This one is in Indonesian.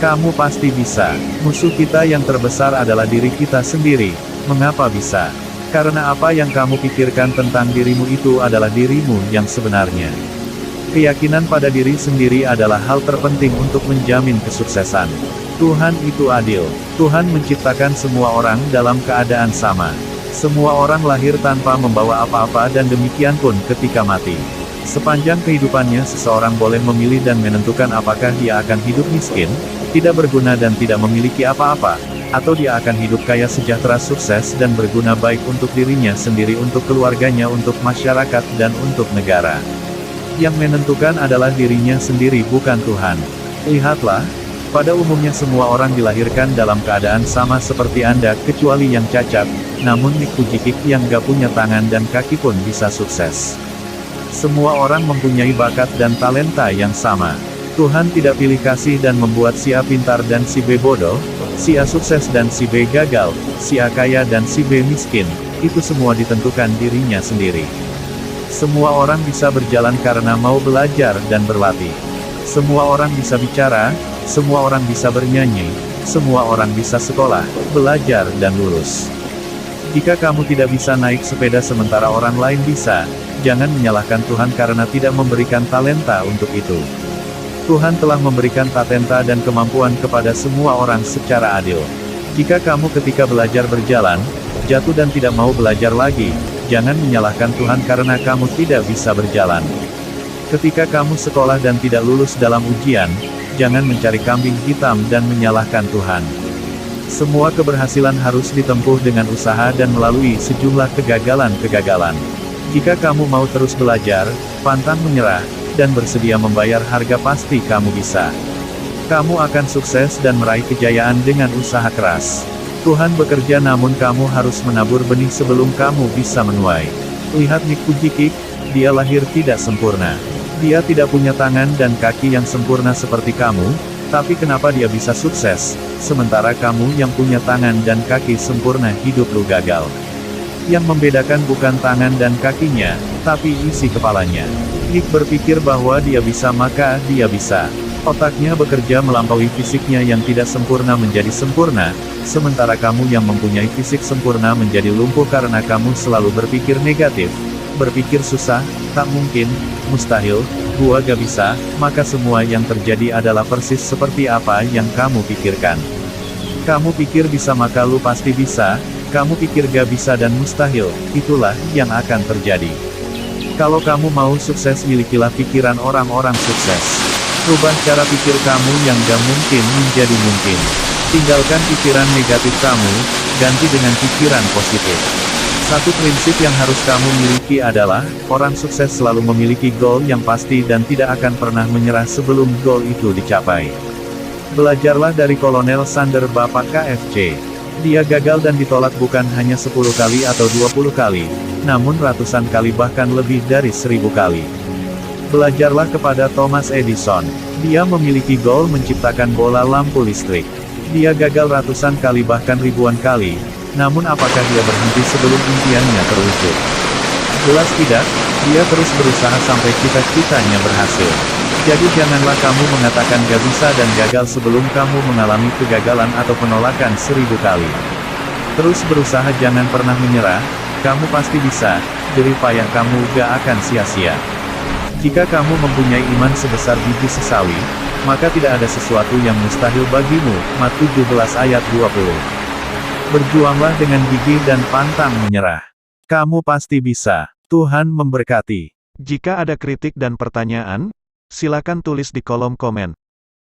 Kamu pasti bisa. Musuh kita yang terbesar adalah diri kita sendiri. Mengapa bisa? Karena apa yang kamu pikirkan tentang dirimu itu adalah dirimu yang sebenarnya. Keyakinan pada diri sendiri adalah hal terpenting untuk menjamin kesuksesan. Tuhan itu adil. Tuhan menciptakan semua orang dalam keadaan sama. Semua orang lahir tanpa membawa apa-apa dan demikian pun ketika mati. Sepanjang kehidupannya seseorang boleh memilih dan menentukan apakah dia akan hidup miskin, tidak berguna dan tidak memiliki apa-apa, atau dia akan hidup kaya sejahtera sukses dan berguna baik untuk dirinya sendiri, untuk keluarganya, untuk masyarakat, dan untuk negara. Yang menentukan adalah dirinya sendiri, bukan Tuhan. Lihatlah, pada umumnya semua orang dilahirkan dalam keadaan sama seperti Anda, kecuali yang cacat, namun Nick Vujicic yang gak punya tangan dan kaki pun bisa sukses. Semua orang mempunyai bakat dan talenta yang sama. Tuhan tidak pilih kasih dan membuat si A pintar dan si B bodoh, si A sukses dan si B gagal, si A kaya dan si B miskin. Itu semua ditentukan dirinya sendiri. Semua orang bisa berjalan karena mau belajar dan berlatih. Semua orang bisa bicara, semua orang bisa bernyanyi, semua orang bisa sekolah, belajar dan lulus. Jika kamu tidak bisa naik sepeda sementara orang lain bisa, jangan menyalahkan Tuhan karena tidak memberikan talenta untuk itu. Tuhan telah memberikan talenta dan kemampuan kepada semua orang secara adil. Jika kamu ketika belajar berjalan, jatuh dan tidak mau belajar lagi, jangan menyalahkan Tuhan karena kamu tidak bisa berjalan. Ketika kamu sekolah dan tidak lulus dalam ujian, jangan mencari kambing hitam dan menyalahkan Tuhan. Semua keberhasilan harus ditempuh dengan usaha dan melalui sejumlah kegagalan-kegagalan. Jika kamu mau terus belajar, pantang menyerah, dan bersedia membayar harga, pasti kamu bisa. Kamu akan sukses dan meraih kejayaan dengan usaha keras. Tuhan bekerja namun kamu harus menabur benih sebelum kamu bisa menuai. Lihat Nick Vujicic, dia lahir tidak sempurna. Dia tidak punya tangan dan kaki yang sempurna seperti kamu, tapi kenapa dia bisa sukses, sementara kamu yang punya tangan dan kaki sempurna hidup lu gagal? Yang membedakan bukan tangan dan kakinya, tapi isi kepalanya. Nick berpikir bahwa dia bisa, maka dia bisa. Otaknya bekerja melampaui fisiknya yang tidak sempurna menjadi sempurna, sementara kamu yang mempunyai fisik sempurna menjadi lumpuh karena kamu selalu berpikir negatif. Berpikir susah, tak mungkin, mustahil, gua gak bisa, maka semua yang terjadi adalah persis seperti apa yang kamu pikirkan. Kamu pikir bisa maka lu pasti bisa, kamu pikir gak bisa dan mustahil, itulah yang akan terjadi. Kalau kamu mau sukses, milikilah pikiran orang-orang sukses. Rubah cara pikir kamu yang gak mungkin menjadi mungkin. Tinggalkan pikiran negatif kamu, ganti dengan pikiran positif. Satu prinsip yang harus kamu miliki adalah, orang sukses selalu memiliki goal yang pasti dan tidak akan pernah menyerah sebelum goal itu dicapai. Belajarlah dari Kolonel Sander, Bapak KFC. Dia gagal dan ditolak bukan hanya 10 kali atau 20 kali, namun ratusan kali bahkan lebih dari 1000 kali. Belajarlah kepada Thomas Edison. Dia memiliki goal menciptakan bola lampu listrik. Dia gagal ratusan kali bahkan ribuan kali. Namun apakah dia berhenti sebelum impiannya terwujud? Jelas tidak, dia terus berusaha sampai cita-citanya berhasil. Jadi janganlah kamu mengatakan gak bisa dan gagal sebelum kamu mengalami kegagalan atau penolakan 1000 kali. Terus berusaha, jangan pernah menyerah, kamu pasti bisa, jerih payah kamu gak akan sia-sia. Jika kamu mempunyai iman sebesar biji sesawi, maka tidak ada sesuatu yang mustahil bagimu. Mat 17 ayat 20. Berjuanglah dengan gigih dan pantang menyerah. Kamu pasti bisa. Tuhan memberkati. Jika ada kritik dan pertanyaan, silakan tulis di kolom komen.